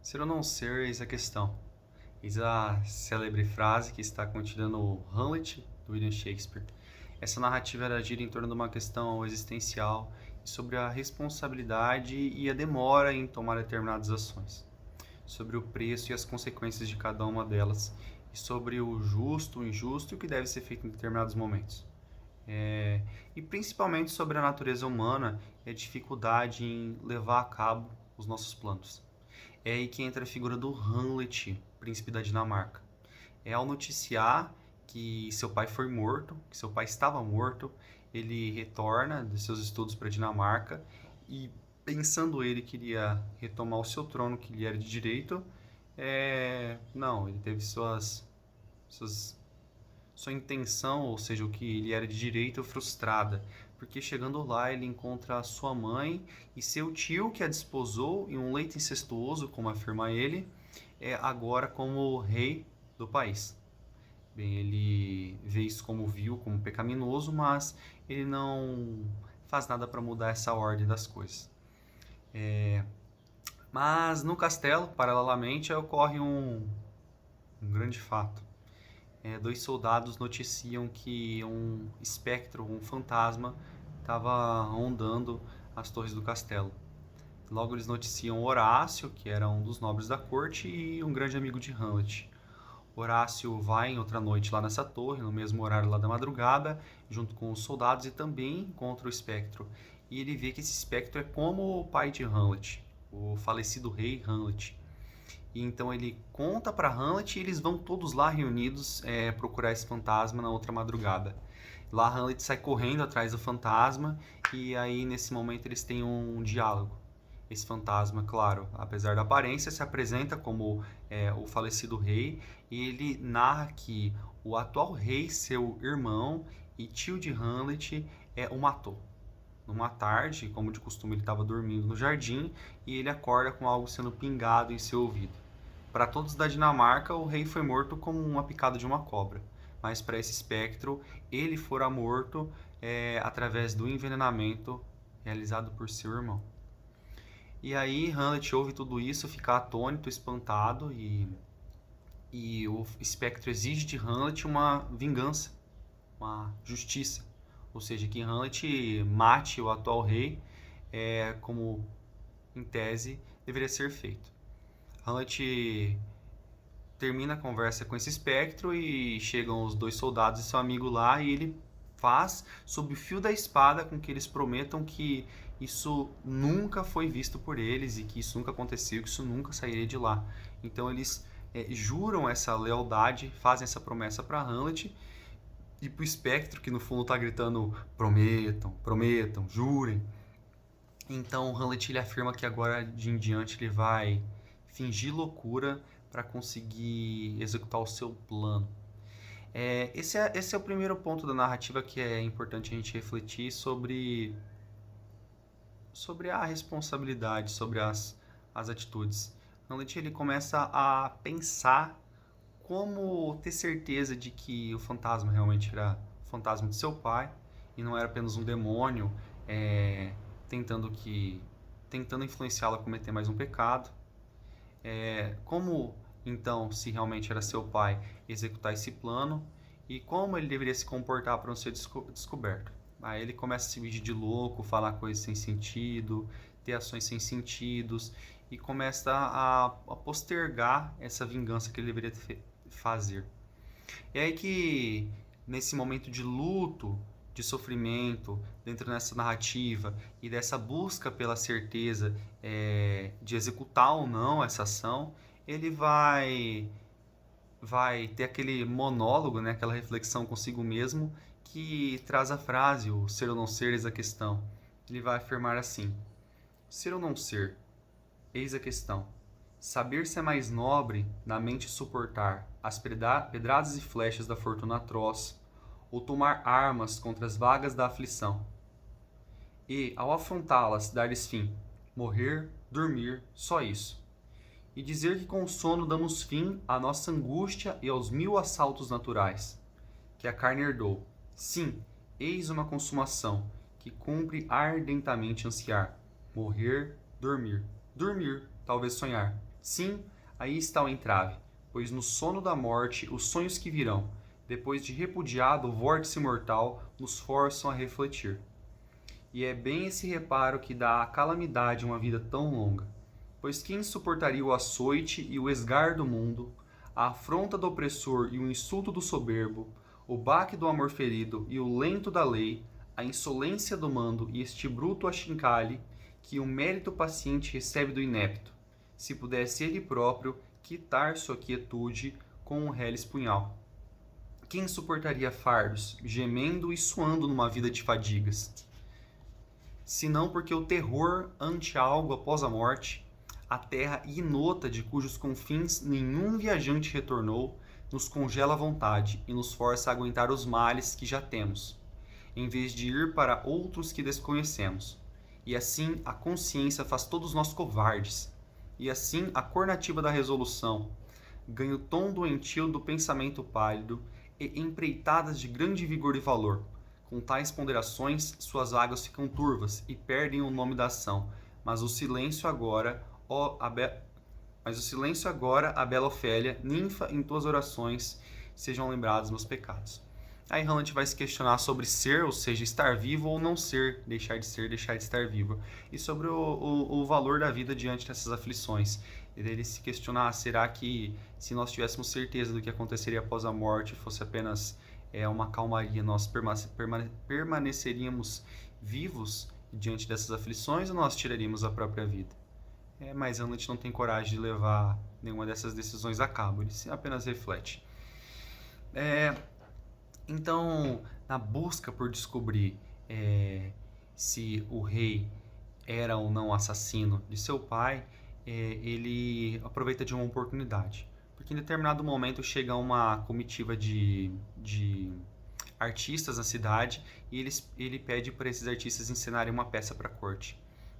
Ser ou não ser, eis a questão. Eis a célebre frase que está contida no Hamlet, do William Shakespeare. Essa narrativa era gira em torno de uma questão existencial e sobre a responsabilidade e a demora em tomar determinadas ações, sobre o preço e as consequências de cada uma delas, e sobre o justo, o injusto e o que deve ser feito em determinados momentos. E principalmente sobre a natureza humana e a dificuldade em levar a cabo os nossos planos. É aí que entra a figura do Hamlet, príncipe da Dinamarca. É ao noticiar que seu pai foi morto, que seu pai estava morto, ele retorna dos seus estudos para a Dinamarca e, pensando ele que iria retomar o seu trono, que lhe era de direito, não, ele teve suas sua intenção, ou seja, o que lhe era de direito, frustrada, porque chegando lá ele encontra a sua mãe e seu tio que a desposou em um leito incestuoso, como afirma ele, agora como rei do país. Bem, ele vê isso como vil, como pecaminoso, mas ele não faz nada para mudar essa ordem das coisas. Mas no castelo, paralelamente, ocorre um grande fato. Dois soldados noticiam que um espectro, um fantasma, estava rondando as torres do castelo. Logo eles noticiam Horácio, que era um dos nobres da corte e um grande amigo de Hamlet. Horácio vai em outra noite lá nessa torre, no mesmo horário lá da madrugada, junto com os soldados, e também encontra o espectro. E ele vê que esse espectro é como o pai de Hamlet, o falecido rei Hamlet. E então ele conta para Hamlet e eles vão todos lá reunidos procurar esse fantasma na outra madrugada. Lá Hamlet sai correndo atrás do fantasma e aí nesse momento eles têm um diálogo. Esse fantasma, claro, apesar da aparência, se apresenta como o falecido rei e ele narra que o atual rei, seu irmão e tio de Hamlet, o matou. Numa tarde, como de costume, ele estava dormindo no jardim e ele acorda com algo sendo pingado em seu ouvido. Para todos da Dinamarca, o rei foi morto como uma picada de uma cobra, mas para esse espectro, ele fora morto através do envenenamento realizado por seu irmão. E aí Hamlet ouve tudo isso, fica atônito, espantado, e o espectro exige de Hamlet uma vingança, uma justiça. Ou seja, que Hamlet mate o atual rei, como em tese deveria ser feito. Hamlet termina a conversa com esse espectro e chegam os dois soldados e seu amigo lá e ele faz sob o fio da espada com que eles prometam que isso nunca foi visto por eles e que isso nunca aconteceu, que isso nunca sairia de lá. Então eles juram essa lealdade, fazem essa promessa para Hamlet e para o espectro que no fundo está gritando prometam, prometam, jurem. Então Hamlet ele afirma que agora de em diante ele vai fingir loucura para conseguir executar o seu plano. Esse é o primeiro ponto da narrativa que é importante a gente refletir sobre a responsabilidade, sobre as atitudes. Hamlet ele começa a pensar como ter certeza de que o fantasma realmente era o fantasma de seu pai e não era apenas um demônio tentando influenciá-lo a cometer mais um pecado. Como então, se realmente era seu pai, executar esse plano e como ele deveria se comportar para não ser descoberto. Aí ele começa a se fingir de louco, falar coisas sem sentido, ter ações sem sentidos e começa a postergar essa vingança que ele deveria fazer. É aí que, nesse momento de luto, de sofrimento, dentro dessa narrativa e dessa busca pela certeza de executar ou não essa ação, ele vai ter aquele monólogo, né, aquela reflexão consigo mesmo, que traz a frase, o ser ou não ser, eis a questão. Ele vai afirmar assim: ser ou não ser, eis a questão. Saber se é mais nobre na mente suportar as pedradas e flechas da fortuna atroz, ou tomar armas contra as vagas da aflição. E, ao afrontá-las, dar-lhes fim, morrer, dormir, só isso. E dizer que com o sono damos fim à nossa angústia e aos 1000 assaltos naturais, que a carne herdou. Sim, eis uma consumação, que cumpre ardentemente ansiar, morrer, dormir, talvez sonhar, Sim, aí está o entrave, pois no sono da morte os sonhos que virão, depois de repudiado o vórtice mortal, nos forçam a refletir. E é bem esse reparo que dá à calamidade uma vida tão longa. Pois quem suportaria o açoite e o esgar do mundo, a afronta do opressor e o insulto do soberbo, o baque do amor ferido e o lento da lei, a insolência do mando e este bruto achincalhe que o mérito paciente recebe do inepto, se pudesse ele próprio quitar sua quietude com um reles punhal? Quem suportaria fardos, gemendo e suando numa vida de fadigas? Senão porque o terror ante algo após a morte, a terra inota de cujos confins nenhum viajante retornou, nos congela a vontade e nos força a aguentar os males que já temos, em vez de ir para outros que desconhecemos. E assim a consciência faz todos nós covardes. E assim a cor nativa da resolução ganha o tom doentio do pensamento pálido e empreitadas de grande vigor e valor. Com tais ponderações, suas águas ficam turvas e perdem o nome da ação. Mas o silêncio agora, a bela Ofélia, ninfa em tuas orações, sejam lembrados meus pecados. Aí Hamlet vai se questionar sobre ser, ou seja, estar vivo ou não ser, deixar de estar vivo. E sobre o valor da vida diante dessas aflições. Ele se questionar, será que se nós tivéssemos certeza do que aconteceria após a morte, fosse apenas uma calmaria, nós permaneceríamos vivos diante dessas aflições ou nós tiraríamos a própria vida? Mas Hamlet não tem coragem de levar nenhuma dessas decisões a cabo, ele apenas reflete. Então, na busca por descobrir se o rei era ou não assassino de seu pai, ele aproveita de uma oportunidade. Porque em determinado momento chega uma comitiva de artistas na cidade e ele pede para esses artistas encenarem uma peça para a corte.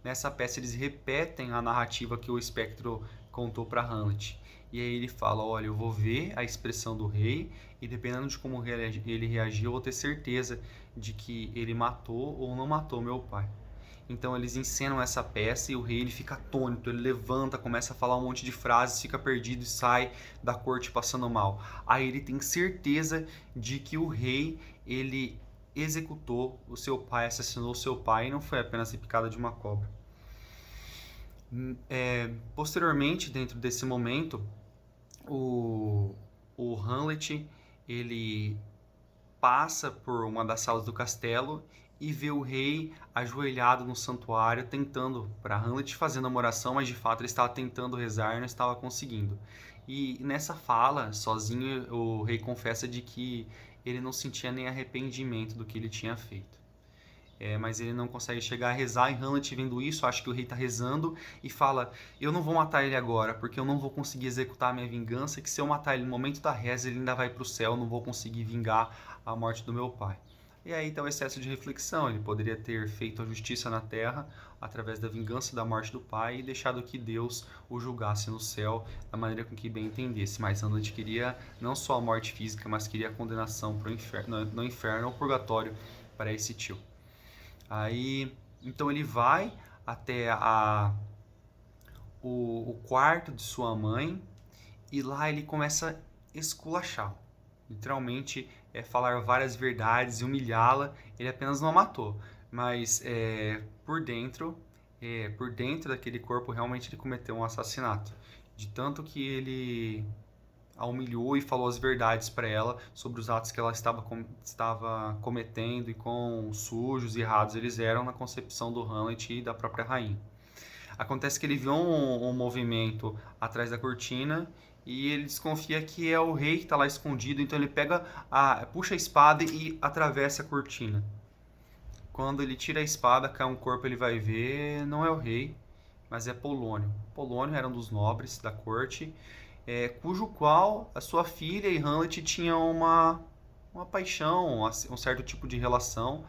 Nessa peça eles repetem a narrativa que o espectro contou para Hamlet. E aí ele fala, olha, eu vou ver a expressão do rei e dependendo de como ele reagir, eu vou ter certeza de que ele matou ou não matou meu pai. Então eles encenam essa peça e o rei ele fica atônito, ele levanta, começa a falar um monte de frases, fica perdido e sai da corte passando mal. Aí ele tem certeza de que o rei, ele executou o seu pai, assassinou o seu pai e não foi apenas a picada de uma cobra. Posteriormente, dentro desse momento, o Hamlet ele passa por uma das salas do castelo e vê o rei ajoelhado no santuário tentando, para Hamlet fazendo uma oração, mas de fato ele estava tentando rezar e não estava conseguindo. E nessa fala, sozinho, o rei confessa de que ele não sentia nem arrependimento do que ele tinha feito. Mas ele não consegue chegar a rezar, e Hamlet vendo isso, acha que o rei está rezando e fala, eu não vou matar ele agora, porque eu não vou conseguir executar a minha vingança, que se eu matar ele no momento da reza, ele ainda vai para o céu, eu não vou conseguir vingar a morte do meu pai. E aí está o excesso de reflexão, ele poderia ter feito a justiça na terra através da vingança da morte do pai e deixado que Deus o julgasse no céu da maneira com que bem entendesse. Mas Hamlet queria não só a morte física, mas queria a condenação para o inferno, no inferno ou purgatório para esse tio. Aí, então ele vai até o quarto de sua mãe e lá ele começa a esculachá-la. Literalmente, falar várias verdades e humilhá-la. Ele apenas não a matou, mas por dentro daquele corpo, realmente ele cometeu um assassinato. De tanto que ele a humilhou e falou as verdades para ela sobre os atos que ela estava cometendo e quão sujos e errados eles eram na concepção do Hamlet e da própria rainha. Acontece que ele viu um movimento atrás da cortina e ele desconfia que é o rei que está lá escondido, então ele puxa a espada e atravessa a cortina. Quando ele tira a espada, cai um corpo, ele vai ver, não é o rei, mas é Polônio. Polônio era um dos nobres da corte, cujo qual a sua filha e Hamlet tinham uma paixão, um certo tipo de relação,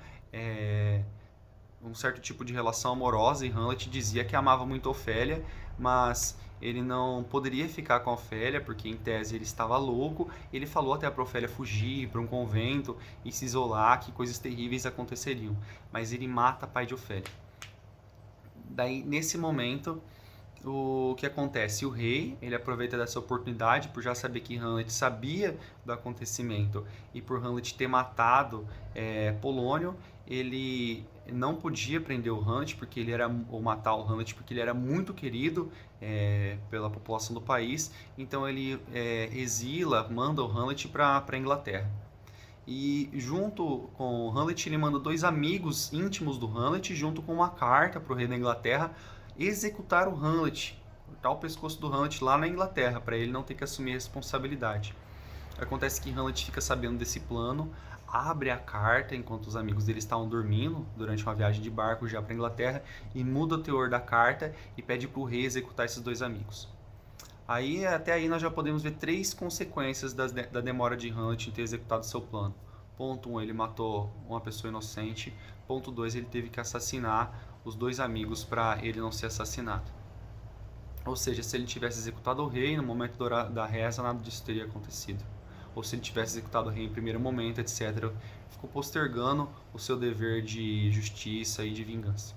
amorosa, e Hamlet dizia que amava muito Ofélia, mas ele não poderia ficar com a Ofélia, porque em tese ele estava louco. Ele falou até para Ofélia fugir para um convento e se isolar, que coisas terríveis aconteceriam. Mas ele mata o pai de Ofélia. Daí, nesse momento, O que acontece? O rei, ele aproveita dessa oportunidade por já saber que Hamlet sabia do acontecimento e por Hamlet ter matado Polônio, ele não podia prender o Hamlet porque ele era ou matar o Hamlet porque ele era muito querido pela população do país. Então ele exila, manda o Hamlet para a Inglaterra. E junto com o Hamlet, ele manda dois amigos íntimos do Hamlet, junto com uma carta para o rei da Inglaterra, executar o Hamlet, cortar o pescoço do Hamlet lá na Inglaterra, para ele não ter que assumir a responsabilidade. Acontece que Hamlet fica sabendo desse plano, abre a carta enquanto os amigos dele estavam dormindo durante uma viagem de barco já para a Inglaterra e muda o teor da carta e pede para o rei executar esses dois amigos. Aí, até aí, nós já podemos ver três consequências da demora de Hamlet em ter executado seu plano. Ponto 1, ele matou uma pessoa inocente. Ponto 2, ele teve que assassinar os dois amigos para ele não ser assassinado. Ou seja, se ele tivesse executado o rei no momento da reza, nada disso teria acontecido. Ou se ele tivesse executado o rei em primeiro momento, etc., ficou postergando o seu dever de justiça e de vingança.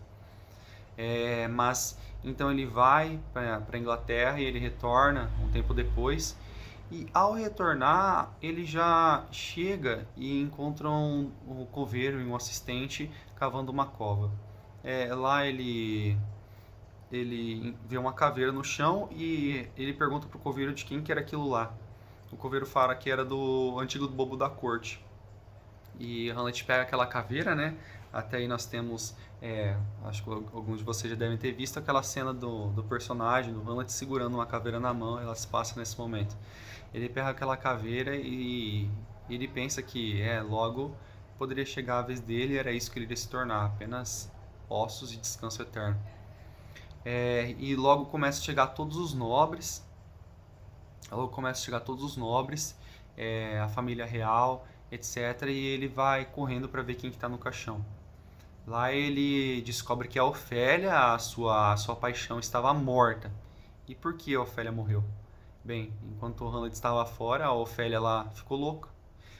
Mas então ele vai para a Inglaterra e ele retorna um tempo depois. E ao retornar, ele já chega e encontra um coveiro e um assistente cavando uma cova. Lá ele vê uma caveira no chão e ele pergunta pro coveiro de quem que era aquilo lá. O coveiro fala que era do antigo bobo da corte. E Hamlet pega aquela caveira, né? Até aí nós temos, acho que alguns de vocês já devem ter visto aquela cena do personagem, do Hamlet segurando uma caveira na mão, ela se passa nesse momento. Ele pega aquela caveira e ele pensa que logo poderia chegar a vez dele e era isso que ele iria se tornar, apenas ossos e descanso eterno. E logo começa a chegar todos os nobres, a família real, etc. E ele vai correndo para ver quem está no caixão. Lá ele descobre que a Ofélia, a sua paixão, estava morta. E por que a Ofélia morreu? Bem, enquanto o Hamlet estava fora, a Ofélia ela ficou louca.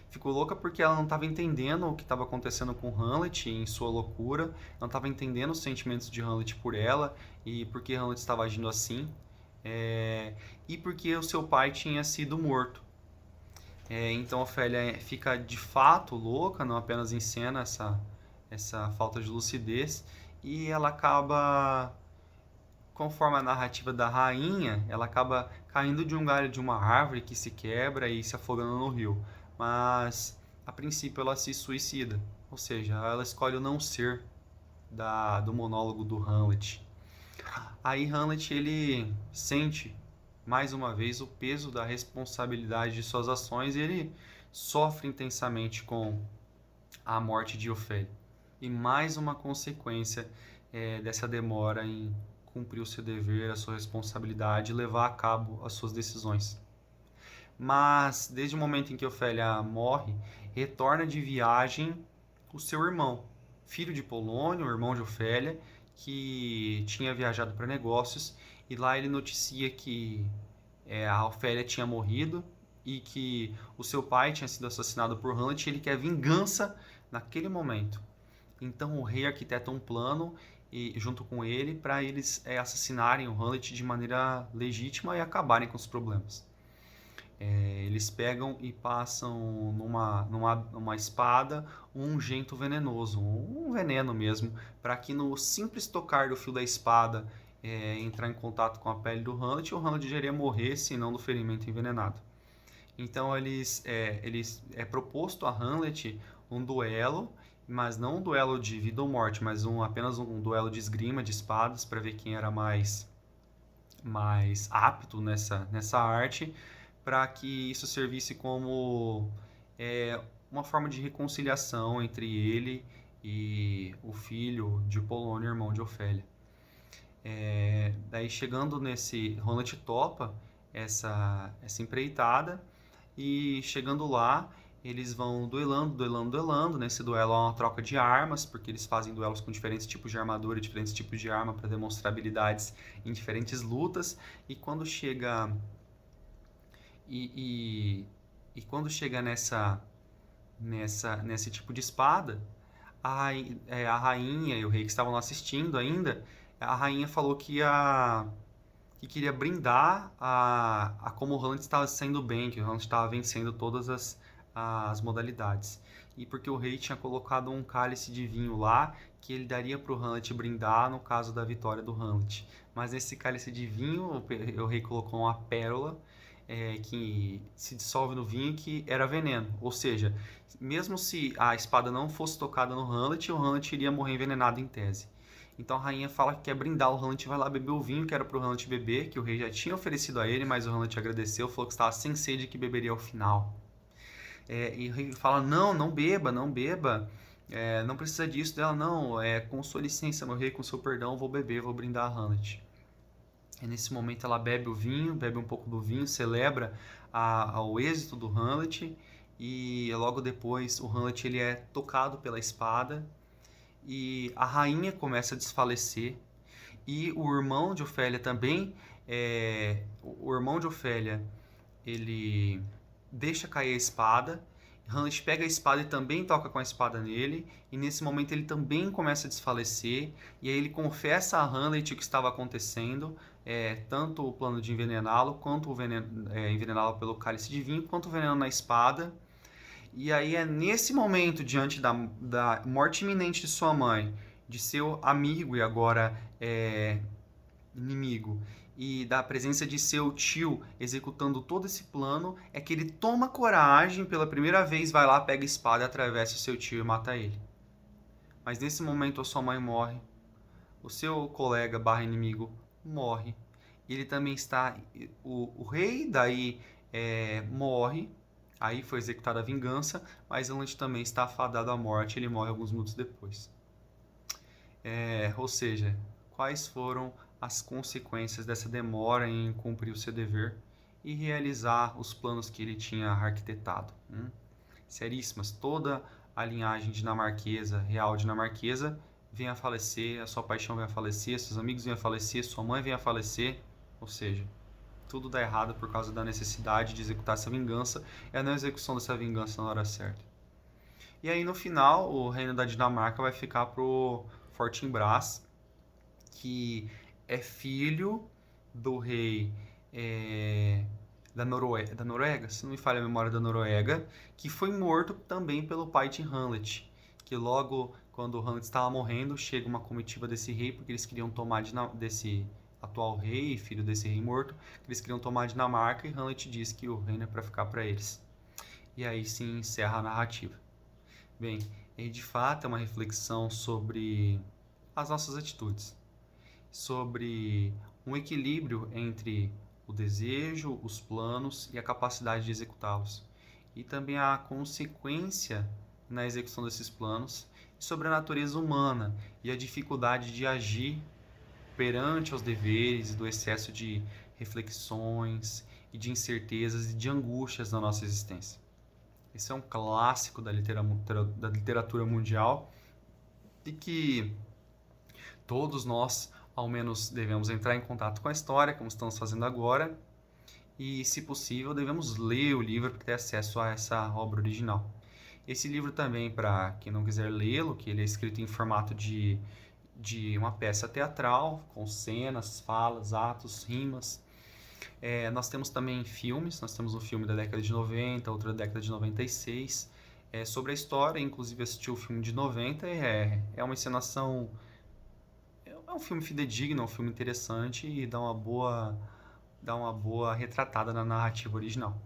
Ficou louca porque ela não estava entendendo o que estava acontecendo com Hamlet em sua loucura, não estava entendendo os sentimentos de Hamlet por ela e por que Hamlet estava agindo assim, e porque o seu pai tinha sido morto. Então a Ofélia fica de fato louca, não apenas em cena essa falta de lucidez, e ela acaba, conforme a narrativa da rainha, ela acaba caindo de um galho de uma árvore que se quebra e se afogando no rio. Mas a princípio ela se suicida, ou seja, ela escolhe o não ser do monólogo do Hamlet. Aí Hamlet ele sente mais uma vez o peso da responsabilidade de suas ações e ele sofre intensamente com a morte de Ofélia. E mais uma consequência dessa demora em cumprir o seu dever, a sua responsabilidade e levar a cabo as suas decisões. Mas desde o momento em que Ofélia morre, retorna de viagem o seu irmão, filho de Polônio, irmão de Ofélia, que tinha viajado para negócios, e lá ele noticia que a Ofélia tinha morrido e que o seu pai tinha sido assassinado por Hamlet e ele quer vingança naquele momento. Então o rei arquiteta um plano junto com ele para eles assassinarem o Hamlet de maneira legítima e acabarem com os problemas. Eles pegam e passam numa espada um ungento venenoso, um veneno mesmo, para que no simples tocar do fio da espada entrar em contato com a pele do Hamlet, o Hamlet já iria morrer, se não do ferimento envenenado. Então é proposto a Hamlet um duelo, mas não um duelo de vida ou morte, mas apenas um duelo de esgrima, de espadas, para ver quem era mais apto nessa arte, para que isso servisse como uma forma de reconciliação entre ele e o filho de Polônio, irmão de Ofélia. Daí chegando nesse, Hamlet topa essa empreitada e chegando lá eles vão duelando. Nesse duelo há uma troca de armas, porque eles fazem duelos com diferentes tipos de armadura, diferentes tipos de arma para demonstrar habilidades em diferentes lutas. E quando chega quando chega nesse tipo de espada, a rainha e o rei que estavam lá assistindo ainda, a rainha falou que que queria brindar a como o Hamlet estava sendo bem, que o Hamlet estava vencendo todas as modalidades. E porque o rei tinha colocado um cálice de vinho lá que ele daria para o Hamlet brindar no caso da vitória do Hamlet. Mas nesse cálice de vinho, o rei colocou uma pérola que se dissolve no vinho, que era veneno. Ou seja, mesmo se a espada não fosse tocada no Hamlet, o Hamlet iria morrer envenenado em tese. Então a rainha fala que quer brindar, o Hamlet vai lá beber o vinho que era pro Hamlet beber, que o rei já tinha oferecido a ele, mas o Hamlet agradeceu, falou que estava sem sede e que beberia ao final. E o rei fala, não, não beba, não beba, não precisa disso. Dela, não, com sua licença, meu rei, com seu perdão, vou beber, vou brindar a Hamlet. E nesse momento ela bebe o vinho, bebe um pouco do vinho, celebra ao êxito do Hamlet, e logo depois o Hamlet ele é tocado pela espada, e a rainha começa a desfalecer, e o irmão de Ofélia também, o irmão de Ofélia, ele deixa cair a espada, Hamlet pega a espada e também toca com a espada nele, e nesse momento ele também começa a desfalecer, e aí ele confessa a Hamlet o que estava acontecendo, tanto o plano de envenená-lo, quanto o envenená-lo pelo cálice de vinho, quanto o veneno na espada. E aí é nesse momento, diante da morte iminente de sua mãe, de seu amigo e agora inimigo, e da presença de seu tio executando todo esse plano, é que ele toma coragem, pela primeira vez vai lá, pega a espada, atravessa o seu tio e mata ele. Mas nesse momento a sua mãe morre, o seu colega barra inimigo morre, ele também está, o rei daí morre, aí foi executada a vingança, mas Hamlet também está afadado à morte, ele morre alguns minutos depois. Ou seja, quais foram as consequências dessa demora em cumprir o seu dever e realizar os planos que ele tinha arquitetado? Seríssimas, toda a linhagem dinamarquesa, real dinamarquesa, vem a falecer, a sua paixão vem a falecer, seus amigos vêm a falecer, sua mãe vem a falecer, ou seja, tudo dá errado por causa da necessidade de executar essa vingança e a não execução dessa vingança na hora certa. E aí no final, o reino da Dinamarca vai ficar pro Fortinbras, que é filho do rei da Noruega, se não me falha a memória, da Noruega, que foi morto também pelo pai de Hamlet, que logo quando Hamlet estava morrendo, chega uma comitiva desse rei, porque eles queriam tomar desse atual rei, filho desse rei morto, eles queriam tomar a Dinamarca, e Hamlet diz que o reino é para ficar para eles. E aí se encerra a narrativa. Bem, e de fato é uma reflexão sobre as nossas atitudes, sobre um equilíbrio entre o desejo, os planos e a capacidade de executá-los, e também a consequência na execução desses planos, sobre a natureza humana e a dificuldade de agir perante aos deveres e do excesso de reflexões e de incertezas e de angústias na nossa existência. Esse é um clássico da literatura mundial e que todos nós, ao menos, devemos entrar em contato com a história, como estamos fazendo agora, e, se possível, devemos ler o livro para ter acesso a essa obra original. Esse livro também, para quem não quiser lê-lo, que ele é escrito em formato de uma peça teatral, com cenas, falas, atos, rimas. Nós temos também filmes, nós temos um filme da década de 90, outro da década de 96, sobre a história, inclusive assisti o filme de 90, é uma encenação, é um filme fidedigno, é um filme interessante e dá uma boa retratada na narrativa original.